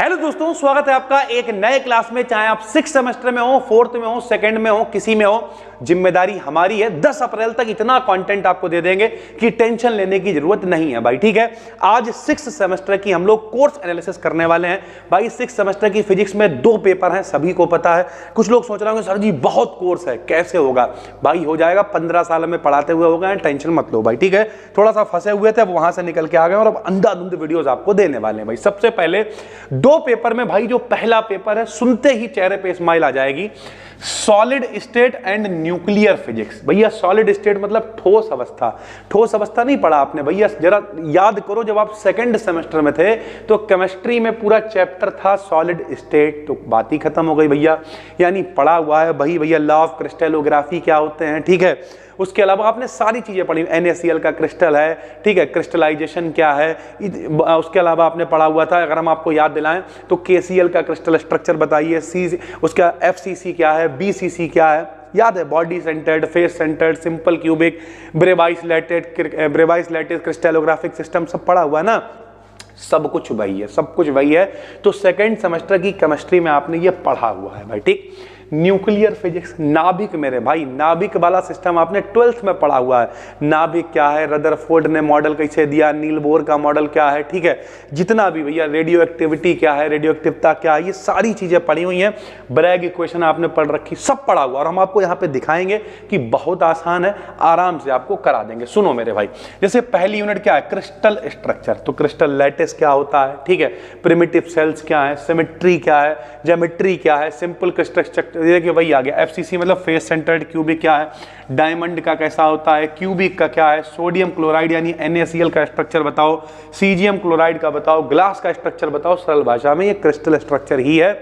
Hello दोस्तों, स्वागत है आपका एक नए क्लास में। चाहे आप 6 सेमेस्टर में हो, 4th में हो, 2nd में हो, किसी में हो, जिम्मेदारी हमारी है। 10 अप्रैल तक इतना कंटेंट आपको दे देंगे कि टेंशन लेने की जरूरत नहीं है भाई। ठीक है, आज 6 सेमेस्टर की हम लोग कोर्स एनालिसिस करने वाले हैं भाई। 6 सेमेस्टर की फिजिक्स में 2 पेपर हैं, सभी को पता है। कुछ लोग सोच रहे होंगे सर जी बहुत कोर्स है, कैसे होगा भाई? हो जाएगा, 15 साल में पढ़ाते हुए हो गए, टेंशन मत लो भाई। ठीक है, थोड़ा सा फंसे हुए थे, अब वहां से निकल के आ गए और अब अंधाधुंध वीडियोस आपको देने वाले हैं भाई। सबसे पहले 2 पेपर में भाई, जो पहला पेपर है सुनते ही चेहरे पे स्माइल आ जाएगी, solid state and nuclear physics. भैया सॉलिड स्टेट मतलब ठोस अवस्था। ठोस अवस्था नहीं पढ़ा आपने भैया? जरा याद करो, जब आप 2nd सेमेस्टर में थे तो केमिस्ट्री में पूरा चैप्टर था सॉलिड स्टेट, तो बात ही खत्म हो गई भैया। यानी पढ़ा हुआ है भाई। भैया लॉ ऑफ क्रिस्टलोग्राफी क्या होते हैं, ठीक है। उसके अलावा आपने सारी चीजें पढ़ी, NaCl का क्रिस्टल है, ठीक है, क्रिस्टलाइजेशन क्या है। उसके अलावा आपने पढ़ा हुआ था, अगर हम आपको याद दिलाएं तो KCl का क्रिस्टल स्ट्रक्चर बताइए, उसका FCC क्या है, BCC क्या है, याद है? Body centred, face centred, simple cubic, Bravais lattice crystallographic system, सब पढ़ा हुआ है ना। सब कुछ वही है, सब कुछ वही है। तो 2nd सेमेस्टर की केमिस्ट्री में आपने ये पढ़ा हुआ है भाई। ठीक, न्यूक्लियर फिजिक्स, नाभिक मेरे भाई, नाभिक वाला सिस्टम आपने 12th में पढ़ा हुआ है। नाभिक क्या है, रदरफोर्ड ने मॉडल कैसे दिया, नील बोर का मॉडल क्या है, ठीक है, जितना भी भैया, रेडियो एक्टिविटी क्या है, रेडियो एक्टिविटी क्या है, ये सारी चीजें पढ़ी हुई हैं। ब्रैग इक्वेशन आपने पढ़ रखी, सब पढ़ा हुआ। और हम आपको यहाँ पे दिखाएंगे कि बहुत आसान है, आराम से आपको करा देंगे। सुनो मेरे भाई, जैसे पहली यूनिट क्या है, क्रिस्टल स्ट्रक्चर, तो क्रिस्टल लैटिस क्या होता है, ठीक है, प्रिमिटिव सेल्स क्या है, सिमेट्री क्या है, ज्योमेट्री क्या है, सिंपल क्रिस्टल स्ट्रक्चर, देखिए वही आ गया। FCC मतलब फेस सेंटर्ड क्यूबिक क्या है, डायमंड का कैसा होता है, क्यूबिक का क्या है, सोडियम क्लोराइड यानी NaCl का स्ट्रक्चर बताओ, सीजियम क्लोराइड का बताओ, ग्लास का स्ट्रक्चर बताओ। सरल भाषा में ये क्रिस्टल स्ट्रक्चर ही है,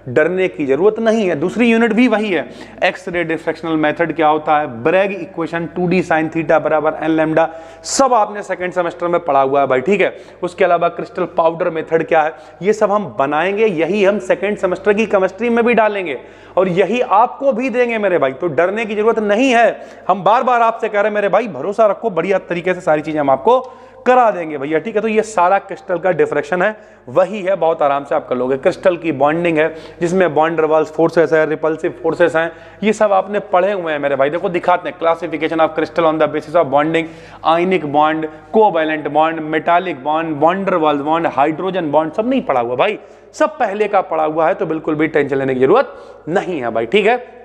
डरने की जरूरत नहीं है। दूसरी यूनिट भी वही है, एक्स रे डिफ्रैक्शनल मेथड क्या होता है, Bragg equation, 2D sin theta बराबर n लैम्डा, सब आपने 2nd सेमेस्टर में पढ़ा हुआ है भाई। ठीक है, उसके अलावा क्रिस्टल पाउडर मेथड क्या है, ये सब हम बनाएंगे, यही हम 2nd सेमेस्टर की केमिस्ट्री में भी डालेंगे और यही आपको भी देंगे मेरे भाई। तो डरने की जरूरत नहीं है, हम बार बार आपसे कह रहे हैं मेरे भाई, भरोसा रखो, बढ़िया तरीके से सारी चीजें हम आपको करा देंगे भैया। ठीक है, तो ये सारा क्रिस्टल का डिफ्रैक्शन है, वही है, बहुत आराम से आप कर लोगे। क्रिस्टल की बॉन्डिंग है, जिसमें बॉन्ड रिवल्स फोर्सेस है, रिपल्सिव फोर्सेस हैं, ये सब आपने पढ़े हुए हैं मेरे भाई। देखो दिखाते हैं, classification of crystal on the basis of bonding, ionic bond, covalent bond, metallic bond, bond rivals bond, hydrogen bond, सब नहीं पढ़ा हुआ भाई, सब पहले का पढ़ा हुआ है, तो बिल्कुल भी टेंशन लेने की जरूरत नहीं है भाई। ठीक है,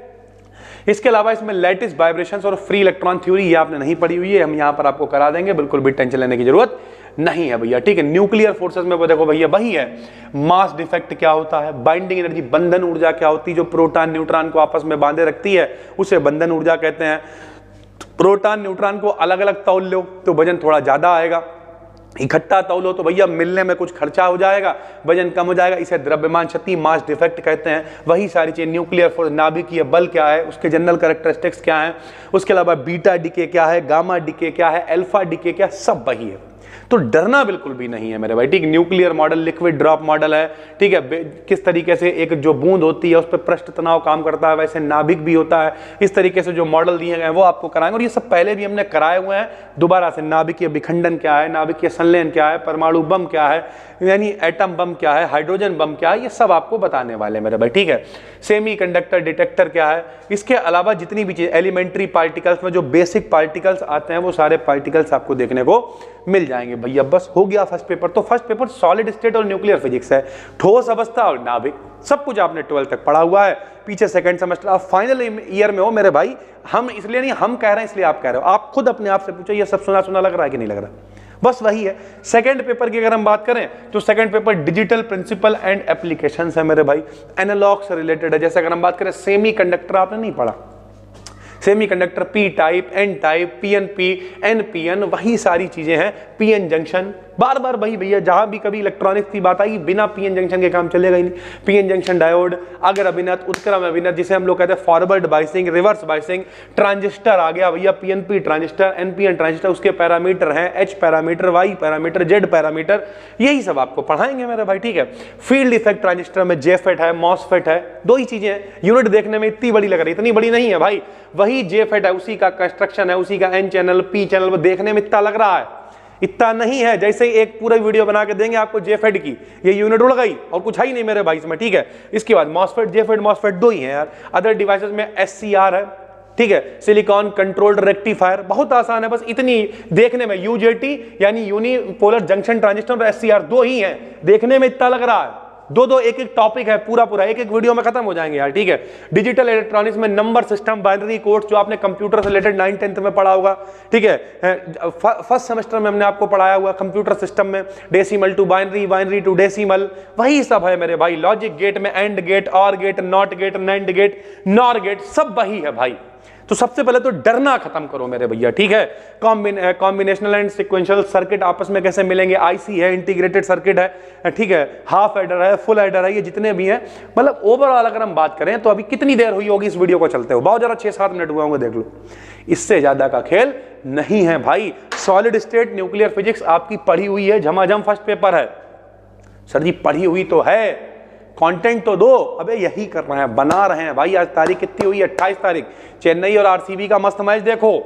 इसके अलावा इसमें लैटिस वाइब्रेशंस और फ्री इलेक्ट्रॉन थ्योरी, ये आपने नहीं पढ़ी हुई है, हम यहां पर आपको करा देंगे, बिल्कुल भी टेंशन लेने की जरूरत नहीं है भैया। ठीक है, न्यूक्लियर फोर्सेस में वो देखो भैया वही है, मास डिफेक्ट क्या होता है, बाइंडिंग एनर्जी, बंधन ऊर्जा क्या होती है, जो प्रोटॉन न्यूट्रॉन को आपस में बांधे रखती है, उसे बंधन ऊर्जा कहते हैं। प्रोटॉन न्यूट्रॉन को अलग अलग तौल लो तो वजन थोड़ा ज्यादा आएगा, इकट्ठा तौलो तो भैया मिलने में कुछ खर्चा हो जाएगा, वजन कम हो जाएगा, इसे द्रव्यमान शक्ति, मास डिफेक्ट कहते हैं। वही सारी चीजें, न्यूक्लियर फोर्स, नाभिकीय बल क्या है, उसके जनरल कैरेक्टरिस्टिक्स क्या है, उसके अलावा बीटा डीके क्या है, गामा डीके क्या है, अल्फा डीके क्या, सब वही है। तो डरना बिल्कुल भी नहीं है मेरे भाई। ठीक, nuclear model liquid drop model है, ठीक है, किस तरीके से एक जो बूंद होती है उस पर पृष्ठ तनाव काम करता है, वैसे नाभिक भी होता है। इस तरीके से जो मॉडल दिए गए वो आपको कराएंगे, और ये सब पहले भी हमने कराए हुए हैं। दोबारा से, नाभिकीय विखंडन क्या है, नाभिकीय संलयन क्या है, परमाणु बम क्या है, यानी एटम बम क्या है, हाइड्रोजन बम क्या है, ये सब आपको बताने वाले मेरे भाई। ठीक है, सेमीकंडक्टर डिटेक्टर क्या है, इसके अलावा जितनी भी चीज, एलिमेंट्री पार्टिकल्स में जो बेसिक पार्टिकल्स आते हैं वो सारे पार्टिकल्स आपको देखने को मिल जाएंगे भैया। बस हो गया फर्स्ट पेपर। तो फर्स्ट पेपर सॉलिड स्टेट और न्यूक्लियर फिजिक्स है, ठोस अवस्था और नाभिक, सब कुछ आपने 12th तक पढ़ा हुआ है। पीछे 2nd सेमेस्टर, आप फाइनल ईयर में हो मेरे भाई। हम इसलिए नहीं, हम कह रहे हैं इसलिए आप कह रहे हो। आप खुद अपने आप से पूछो, ये सब सुना सुना लग रहा है कि नहीं लग रहा? बस वही है। 2nd पेपर की अगर हम बात करें तो 2nd paper digital principle and applications है मेरे भाई, एनालॉग से रिलेटेड है। जैसे अगर हम बात करें सेमीकंडक्टर, आपने नहीं पढ़ा, semiconductor P type, N type, PNP, NPN, वही सारी चीजें हैं। पीएन जंक्शन, बार बार वही भैया, जहां भी कभी इलेक्ट्रॉनिक्स की बात आई, बिना पीएन जंक्शन के काम चलेगा ही नहीं। पीएन जंक्शन डायोड, अगर अभिनत, उत्क्रम अभिनत, जिसे हम लोग कहते हैं forward biasing, reverse biasing, transistor आ गया भैया, पीएनपी ट्रांजिस्टर, एनपीएन ट्रांजिस्टर, उसके पैरामीटर हैं, H parameter, Y parameter, Z parameter, यही सब आपको पढ़ाएंगे मेरे भाई। ठीक है, फील्ड इफेक्ट ट्रांजिस्टर में जेफेट है, मॉसफेट है, दो ही चीजें हैं। यूनिट देखने में इतनी बड़ी लग रही, इतनी बड़ी नहीं है भाई, वही जेफेट है, उसी का कंस्ट्रक्शन है, उसी का एन चैनल, पी चैनल, वो देखने में इतना लग रहा है। इतना नहीं है, जैसे एक पूरा वीडियो बना के देंगे आपको जेफेड की, ये यूनिट उड़ गई और कुछ है ही नहीं मेरे भाई इसमें, ठीक है। इसके बाद मॉसफेट जेफेड मॉसफेट दो ही हैं यार। अदर डिवाइसेस में SCR है, ठीक है, सिलिकॉन कंट्रोल्ड रेक्टिफायर, बहुत आसान है, बस इतनी देखने में UJT यानी यूनिपोलर जंक्शन ट्रांजिस्टर और SCR दो ही हैं, देखने में इतना लग रहा है, दो एक एक टॉपिक है, पूरा एक एक वीडियो में खत्म हो जाएंगे यार, ठीक है। डिजिटल इलेक्ट्रॉनिक्स में नंबर सिस्टम, बाइनरी कोड्स जो आपने कंप्यूटर से रिलेटेड 9th 10th में पढ़ा होगा, ठीक है। फर्स्ट सेमेस्टर में हमने आपको पढ़ाया हुआ कंप्यूटर सिस्टम में decimal to binary, binary to decimal, वही सब है मेरे भाई। लॉजिक गेट में AND gate, OR gate, NOT gate, NAND gate, NOR gate, सब वही है भाई। तो सबसे पहले तो डरना खत्म करो मेरे भैया, ठीक है। कॉम्बिनेशनल एंड सीक्वेंशियल सर्किट आपस में कैसे मिलेंगे, IC है, इंटीग्रेटेड सर्किट है, ठीक है, हाफ एडर है, फुल एडर है, ये जितने भी हैं, मतलब ओवरऑल अगर हम बात करें तो अभी कितनी देर हुई होगी इस वीडियो को चलते हो, बहुत ज्यादा 6-7 मिनट हुए होंगे, देख लो, इससे ज्यादा का खेल नहीं है भाई। सॉलिड स्टेट न्यूक्लियर फिजिक्स आपकी पढ़ी हुई है, झमाझम फर्स्ट पेपर है। सर जी पढ़ी हुई तो है, कंटेंट तो दो, अबे यही कर रहे हैं, बना रहे हैं भाई। आज तारीख कितनी हुई है, 28 तारीख। चेन्नई और RCB का मस्त मैच देखो,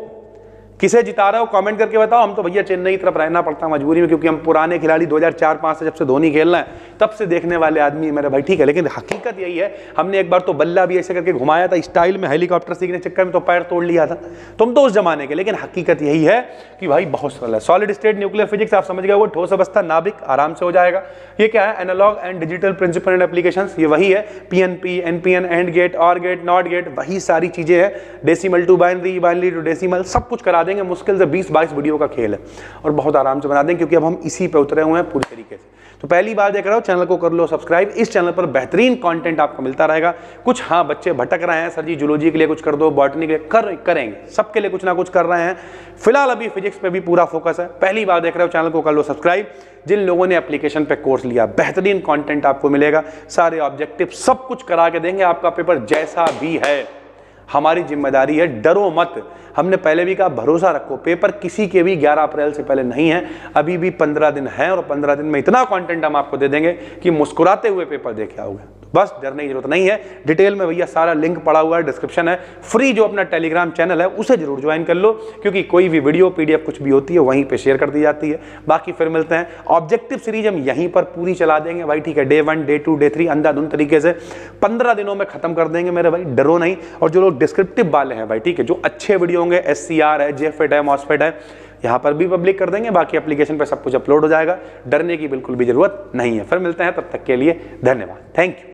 किसे जिता रहे हो कमेंट करके बताओ। हम तो भैया चेन्नई की तरफ रहना पड़ता है मजबूरी में, क्योंकि हम पुराने खिलाड़ी 2004-05 से जब से धोनी खेल रहे हैं तब से देखने वाले आदमी है मेरे भाई, ठीक है। लेकिन हकीकत यही है, हमने एक बार तो बल्ला भी ऐसे करके घुमाया था स्टाइल में, हेलीकॉप्टर सीखने चक्कर में तो पैर तोड़ लिया था, तुम तो उस जमाने के। लेकिन हकीकत यही है कि भाई बहुत सरल है। सॉलिड स्टेट न्यूक्लियर फिजिक्स आप समझ गए, वो ठोस अवस्था नाभिक आराम से हो जाएगा। ये क्या है, analog and digital principle and applications, ये वही है। PNP, NPN, AND gate, OR gate, NOT gate, वही सारी चीजें हैं। Decimal to binary, binary to decimal, सब कुछ करा देंगे। मुश्किल से 20-22 वीडियो का खेल है और बहुत आराम से बना देंगे, क्योंकि अब हम इसी पे उतरे हुए हैं पूरी तरीके से। तो पहली बार देख रहे हो चैनल को कर लो सब्सक्राइब, इस चैनल पर बेहतरीन कंटेंट आपको मिलता रहेगा। कुछ हाँ बच्चे भटक रहे हैं, सर जी जूलॉजी के लिए कुछ कर दो, बॉटनी के लिए करेंगे, सबके लिए कुछ ना कुछ कर रहे हैं। फिलहाल अभी फिजिक्स पे भी पूरा फोकस है। पहली बार देख रहे हो चैनल को कर लो सब्सक्राइब। जिन लोगों ने एप्लीकेशन पे कोर्स लिया, बेहतरीन कंटेंट आपको मिलेगा, सारे ऑब्जेक्टिव सब कुछ करा के देंगे, आपका पेपर जैसा भी है। हमारी जिम्मेदारी है, डरो मत। हमने पहले भी कहा भरोसा रखो, पेपर किसी के भी 11 अप्रैल से पहले नहीं है, अभी भी 15 दिन है और 15 दिन में इतना कंटेंट हम आपको दे देंगे कि मुस्कुराते हुए पेपर देख के आओगे। बस डरने की जरूरत नहीं है। डिटेल में भैया सारा लिंक पड़ा हुआ है, डिस्क्रिप्शन है। फ्री जो अपना टेलीग्राम चैनल है उसे जरूर ज्वाइन कर लो, क्योंकि कोई भी वीडियो PDF कुछ भी होती है वहीं पे शेयर कर दी जाती है। बाकी फिर मिलते हैं। ऑब्जेक्टिव सीरीज हम यहीं पर पूरी चला देंगे भाई, ठीक है। Day 1, Day 2, Day 3 अंधाधुंध तरीके से 15 दिनों में खत्म कर देंगे मेरे भाई, डरो नहीं। और जो लोग डिस्क्रिप्टिव वाले हैं भाई, ठीक है, जो अच्छे वीडियो होंगे, SCR है, JFET है, MOSFET है, यहाँ पर भी पब्लिक कर देंगे। बाकी एप्लीकेशन पे सब कुछ अपलोड हो जाएगा, डरने की बिल्कुल भी जरूरत नहीं है। फिर मिलते हैं, तब तक के लिए धन्यवाद, थैंक यू।